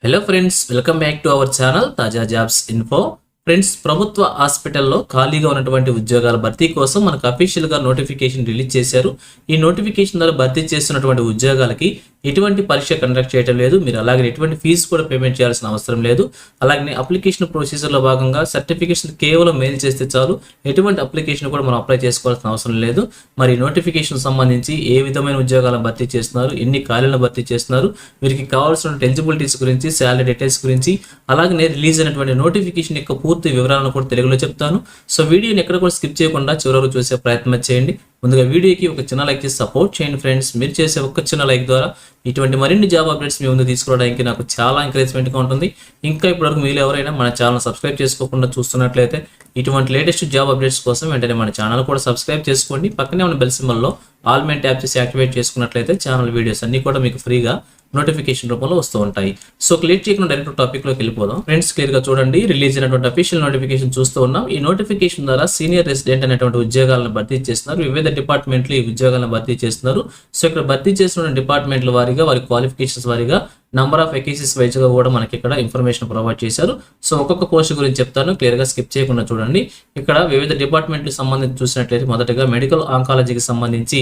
Hello friends, welcome back to our channel తాజా jobs info. Friends, ప్రభుత్వ హాస్పిటల్లో ఖాళీగా ఉన్నటువంటి ఉద్యోగాల భర్తీ కోసం మనకు అఫీషియల్గా నోటిఫికేషన్ రిలీజ్ చేశారు. ఈ నోటిఫికేషన్ ద్వారా భర్తీ చేస్తున్నటువంటి ఉద్యోగాలకి ఎటువంటి పరీక్ష కండక్ట్ చేయడం లేదు. మీరు అలాగే ఎటువంటి ఫీజు కూడా పేమెంట్ చేయాల్సిన అవసరం లేదు. అలాగే అప్లికేషన్ ప్రొసీజర్లో భాగంగా సర్టిఫికేషన్ కేవలం మెయిల్ చేస్తే చాలు. ఎటువంటి అప్లికేషన్ కూడా మనం అప్లై చేసుకోవాల్సిన అవసరం లేదు. మరి నోటిఫికేషన్ సంబంధించి ఏ విధమైన ఉద్యోగాలను భర్తీ చేస్తున్నారు, ఎన్ని ఖాళీలను భర్తీ చేస్తున్నారు, వీరికి కావాల్సిన ఎలిజిబిలిటీస్ గురించి, శాలరీ డీటెయిల్స్ గురించి, అలాగే రిలీజ్ అయినటువంటి నోటిఫికేషన్ యొక్క పూర్తి వివరాలను కూడా తెలుగులో చెప్తాను. సో వీడియోని ఎక్కడ కూడా స్కిప్ చేయకుండా చివరి వరకు చూసే ప్రయత్నం చేయండి. ముందుగా వీడియోకి ఒక చిన్న లైక్ చేసి సపోర్ట్ చేయండి ఫ్రెండ్స్. మీరు చేసే ఒక చిన్న లైక్ ద్వారా ఇటువంటి మరిన్ని జాబ్ అప్డేట్స్ మీ ముందు తీసుకురావడానికి నాకు చాలా ఎంకరేజ్మెంట్గా ఉంటుంది. ఇంకా ఇప్పటివరకు మీరు ఎవరైనా మన ఛానల్ సబ్స్క్రైబ్ చేసుకోకుండా చూస్తున్నట్లయితే ఇటువంటి లేటెస్ట్ జాబ్ అప్డేట్స్ కోసం వెంటనే మన ఛానల్ కూడా సబ్స్క్రైబ్ చేసుకోండి. పక్కనే ఉన్న బెల్ సింబల్లో ఆల్ మెయిన్ ట్యాప్ చేసి యాక్టివేట్ చేసుకున్నట్లయితే ఛానల్ వీడియోస్ అన్ని కూడా మీకు ఫ్రీగా నోటిఫికేషన్ రూపంలో వస్తూ ఉంటాయి. సో క్లియర్ చేయకుండా డైరెక్ట్ టాపిక్లోకి వెళ్ళిపోదాం. ఫ్రెండ్స్, క్లియర్గా చూడండి, రిలీజ్ అయినటువంటి అఫీషియల్ నోటిఫికేషన్ చూస్తూ ఉన్నాం. ఈ నోటిఫికేషన్ ద్వారా సీనియర్ రెసిడెంట్ అనేటువంటి ఉద్యోగాలను భర్తీ చేస్తున్నారు. వివిధ డిపార్ట్మెంట్లు ఈ ఉద్యోగాలను భర్తీ చేస్తున్నారు. సో ఇక్కడ భర్తీ చేస్తున్న డిపార్ట్మెంట్ల వారీగా, వారి క్వాలిఫికేషన్స్ వారీగా, నంబర్ ఆఫ్ వేకెన్సీస్ వైజ్గా కూడా మనకి ఇక్కడ ఇన్ఫర్మేషన్ ప్రొవైడ్ చేశారు. సో ఒక్కొక్క పోస్ట్ గురించి చెప్తాను, క్లియర్గా స్కిప్ చేయకుండా చూడండి. ఇక్కడ వివిధ డిపార్ట్మెంట్లకు సంబంధించి చూసినట్లయితే మొదటగా మెడికల్ ఆంకాలజీకి సంబంధించి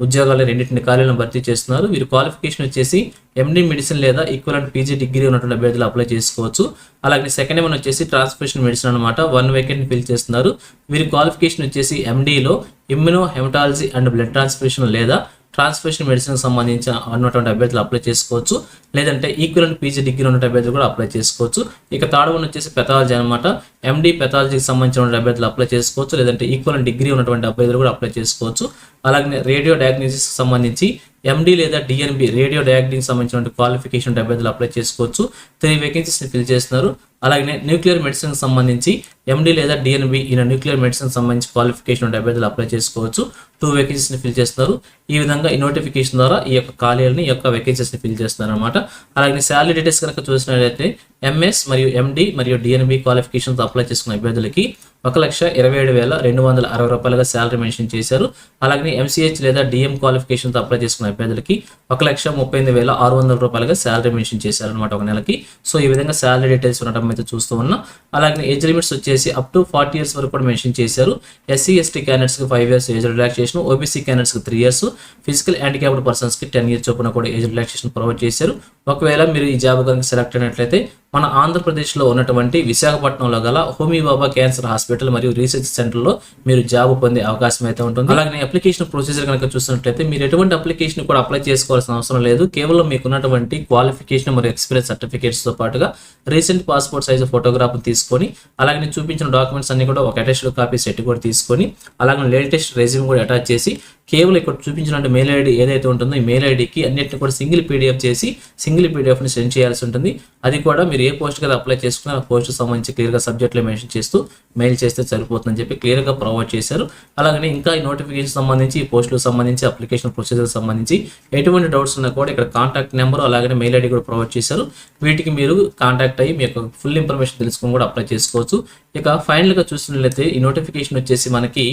ఉద్యోగాలు రెండింటిని ఖాళీలను భర్తీ చేస్తున్నారు. వీరి క్వాలిఫికేషన్ వచ్చేసి ఎండి మెడిసిన్ లేదా ఈక్వలెంట్ పీజీ డిగ్రీ ఉన్నటువంటి అభ్యర్థులు అప్లై చేసుకోవచ్చు. అలాగే సెకండ్ వన్ వచ్చేసి ట్రాన్స్ఫ్యూషన్ మెడిసిన్ అనమాట, 1 వేకెంట్ ఫిల్ చేస్తున్నారు. వీరి క్వాలిఫికేషన్ వచ్చేసి ఎండీలో immuno haematology and blood transfusion లేదా ట్రాన్స్ఫ్యూషన్ మెడిసిన్ సంబంధించిన ఉన్నటువంటి అభ్యర్థులు అప్లై చేసుకోవచ్చు. లేదంటే ఈక్వలెంట్ పీజీ డిగ్రీ ఉన్నటువంటి అభ్యర్థులు కూడా అప్లై చేసుకోవచ్చు. ఇక థర్డ్ వన్ వచ్చేసి పెథాలజీ అనమాట, ఎండి పెథాలజీకి సంబంధించిన అభ్యర్థులు అప్లై చేసుకోవచ్చు. లేదంటే ఈక్వలెంట్ డిగ్రీ ఉన్నటువంటి అభ్యర్థులు కూడా అప్లై చేసుకోవచ్చు. అలాగే రేడియో డయాగ్నోసిస్కి సంబంధించి ఎండి లేదా డిఎన్బి రేడియో డయాగ్నోస్టిక్ సంబంధించిన క్వాలిఫికేషన్ అభ్యర్థులు అప్లై చేసుకోవచ్చు. 3 వేకెన్సీస్ని ఫిల్ చేస్తున్నారు. అలాగే న్యూక్లియర్ మెడిసిన్కి సంబంధించి ఎండి లేదా డిఎన్బి న్యూక్లియర్ మెడిసిన్ సంబంధించి క్వాలిఫికేషన్ అభ్యర్థులు అప్లై చేసుకోవచ్చు. 2 వేకెన్సీస్ని ఫిల్ చేస్తున్నారు. ఈ విధంగా ఈ నోటిఫికేషన్ ద్వారా ఈ యొక్క ఖాళీలని, ఈ యొక్క వేకెన్సీస్ని ఫిల్ చేస్తున్నారు అనమాట. అలాగే శాలరీ డీటెయిల్స్ కనుక చూసినట్లయితే ఎంఎస్ మరియు ఎండి మరియు డిఎన్బి క్వాలిఫికేషన్స్ అప్లై చేసుకున్న అభ్యర్థులకి 1,27,260 రూపాయలుగా శాలరీ మెన్షన్ చేశారు. అలాగే ఎంసీహెచ్ లేదా డిఎం క్వాలిఫికేషన్తో అప్లై చేసుకున్న అభ్యర్థులకి 1,38,600 రూపాయలుగా శాలరీ మెన్షన్ చేశారు అనమాట ఒక నెలకి. సో ఈ విధంగా శాలరీ డీటెయిల్స్ ఉండటం అయితే చూస్తూ ఉన్నాం. అలాగే ఏజ్ లిమిట్స్ వచ్చేసి అప్ టు 40 years వరకు కూడా మెన్షన్ చేశారు. ఎస్సీ ఎస్టీ క్యాండిడేట్స్కి 5 years ఏజ్ రిలాక్సేషన్, ఓబీసీ క్యాండిడేట్స్కి 3 years, ఫిజికల్ హ్యాండిక్యాప్డ్ పర్సన్స్కి 10 years చొప్పున కూడా ఏజ్ రిలాక్సేషన్ ప్రొవైడ్ చేశారు. ఒకవేళ మీరు ఈ జాబ్ కనుక సెలెక్ట్ అయినట్లయితే మన ఆంధ్రప్రదేశ్లో ఉన్నటువంటి విశాఖపట్నంలో గల హోమీ బాబా క్యాన్సర్ హాస్పిటల్ మరియు రీసెర్చ్ సెంటర్లో మీరు జాబ్ పొందే అవకాశం అయితే ఉంటుంది. అలాగే అప్లికేషన్ ప్రొసీజర్ కనుక చూసినట్లయితే మీరు ఎటువంటి అప్లికేషన్ కూడా అప్లై చేసుకోవాల్సిన అవసరం లేదు. కేవలం మీకున్నటువంటి క్వాలిఫికేషన్ మరియు ఎక్స్పీరియన్స్ సర్టిఫికేట్స్తో పాటుగా రీసెంట్ పాస్పోర్ట్ సైజ్ ఫోటోగ్రాఫ్ తీసుకొని, అలాగే నేను చూపించిన డాక్యుమెంట్స్ అన్ని కూడా ఒక అటాచ్డ్ కాపీ సెట్ కూడా తీసుకొని, అలాగే లేటెస్ట్ రెజ్యూమ్ కూడా అటాచ్ చేసి, కేవలం ఇక్కడ చూపించిన మెయిల్ ఐడి ఏదైతే ఉంటుందో ఈ మెయిల్ ఐడికి అన్నిటిని కూడా సింగిల్ పీడిఎఫ్ చేసి సింగిల్ పీడిఎఫ్ని సెండ్ చేయాల్సి ఉంటుంది. అది కూడా మీరు ఏ పోస్ట్ కదా అప్లై చేసుకున్న ఆ పోస్ట్ సంబంధించి క్లియర్గా సబ్జెక్ట్లో మెన్షన్ చేస్తూ మెయిల్ చేస్తే సరిపోతుందని చెప్పి క్లియర్గా ప్రొవైడ్ చేశారు. అలాగే ఇంకా ఈ నోటిఫికేషన్ సంబంధించి, ఈ పోస్టులకు సంబంధించి, అప్లికేషన్ ప్రొసీజర్ సంబంధించి ఎటువంటి డౌట్స్ ఉన్నా కూడా ఇక్కడ కాంటాక్ట్ నెంబర్ అలాగే మెయిల్ ఐడి కూడా ప్రొవైడ్ చేశారు. వీటికి మీరు కాంటాక్ట్ అయ్యి మీ యొక్క ఫుల్ ఇన్ఫర్మేషన్ తెలుసుకొని కూడా అప్లై చేసుకోవచ్చు. ఇక ఫైనల్గా చూసినట్లయితే ఈ నోటిఫికేషన్ వచ్చేసి మనకి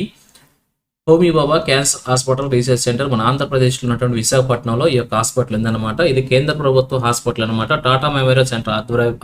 హోమీ బాబా క్యాన్సర్ హాస్పిటల్ రీసెర్చ్ సెంటర్ మన ఆంధ్రప్రదేశ్లో ఉన్నటువంటి విశాఖపట్నంలో ఈ యొక్క హాస్పిటల్ ఉందన్నమాట. ఇది కేంద్ర ప్రభుత్వ హాస్పిటల్ అనమాట. టాటా మెమోరియల్ సెంటర్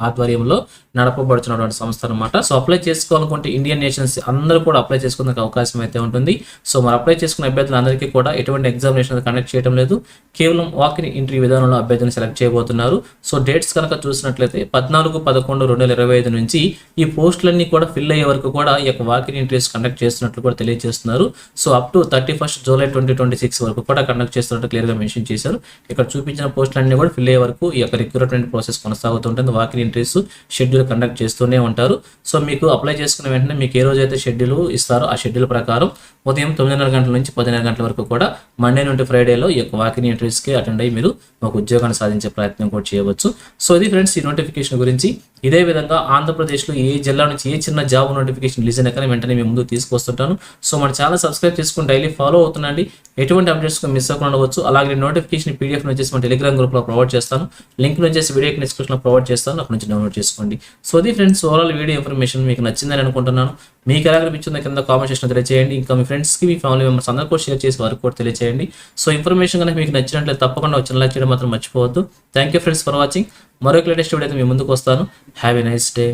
ఆధ్వర్యంలో నడపబడుతున్నటువంటి సంస్థ అనమాట. సో అప్లై చేసుకోవాలనుకుంటే ఇండియన్ నేషన్స్ అందరూ కూడా అప్లై చేసుకునే అవకాశం అయితే ఉంటుంది. సో మరి అప్లై చేసుకున్న అభ్యర్థులందరికీ కూడా ఎటువంటి ఎగ్జామినేషన్ కండక్ట్ చేయడం లేదు. కేవలం వాక్ ఇన్ ఇంటర్వ్యూ విధానంలో అభ్యర్థిని సెలెక్ట్ చేయబోతున్నారు. సో డేట్స్ కనుక చూసినట్లయితే 14/11/2025 నుంచి ఈ పోస్టులన్నీ కూడా ఫిల్ అయ్యే వరకు కూడా ఈ యొక్క వాక్ ఇన్ ఇంటర్వ్యూస్ కండక్ట్ చేస్తున్నట్లు కూడా తెలియజేస్తున్నారు. So up to 31st July 2026 వరకు కూడా కండక్ట్ చేస్తున్నట్టు క్లియర్గా మెన్షన్ చేశారు. ఇక్కడ చూపించిన పోస్టులన్నీ కూడా ఫిల్ అయ్యే వరకు ఈ యొక్క రిక్రూట్మెంట్ ప్రాసెస్ కొనసాగుతుంటుంది. Walk in interviews schedule conduct చేస్తూనే ఉంటారు. సో మీకు అప్లై చేసుకున్న వెంటనే మీకు ఏ రోజైతే షెడ్యూల్ ఇస్తారో ఆ షెడ్యూల్ ప్రకారం ఉదయం 9:30 గంటల నుంచి 10:30 గంటల వరకు కూడా మండే నుండి ఫ్రైడేలో ఈ యొక్క వాక్ ఇన్ ఇంటర్వ్యూస్కి అటెండ్ అయ్యి మీరు ఒక ఉద్యోగాన్ని సాధించే ప్రయత్నం కూడా చేయవచ్చు. సో ఇది ఫ్రెండ్స్ ఈ నోటిఫికేషన్ గురించి. ఇదే విధంగా ఆంధ్రప్రదేశ్లో ఏ జిల్లా నుంచి ఏ చిన్న జాబ్ నోటిఫికేషన్ రిలీజ్ అయినా కానీ వెంటనే మేము ముందుకు తీసుకొస్తుంటాను. సో మన ఛానల్ సబ్స్క్రైబ్ చేసుకుని డైలీ ఫాలో అవుతుండండి. ఎటువంటి అప్డేట్స్ మిస్ అవ్వకుండా ఉండవచ్చు. అలాగే నోటిఫికేషన్ పీడిఎఫ్ వచ్చేసి మన టెలిగ్రామ్ గ్రూప్లో ప్రొవైడ్ చేస్తాను. లింక్ వచ్చేసి వీడియోకి డిస్క్రిప్షన్లో ప్రొవైడ్ చేస్తాను. అక్కడ నుంచి డౌన్లోడ్ చేసుకోండి. సో ఇది ఫ్రెండ్స్ ఓవరాల్ వీడియో ఇన్ఫర్మేషన్ మీకు నచ్చిందని అనుకుంటున్నాను. మీకు ఎలా అనిపించిందో కింద కామెంట్ సెక్షన్ తెలియజేయండి. ఇంకా మీ ఫ్రెండ్స్కి మీ ఫ్యామిలీ మెంబర్స్ అందరూ కూడా షేర్ చేసి వారికి కూడా తెలియజేయండి. సో ఇన్ఫర్మేషన్ కనుక మీకు నచ్చినట్లయితే తప్పకుండా వచ్చిన లైక్ చేయడం మాత్రం మర్చిపోవద్దు. Thank you friends for watching. మరొక లేటెస్ట్ వీడియో అయితే మీ ముందుకు వస్తాను. Have a nice day.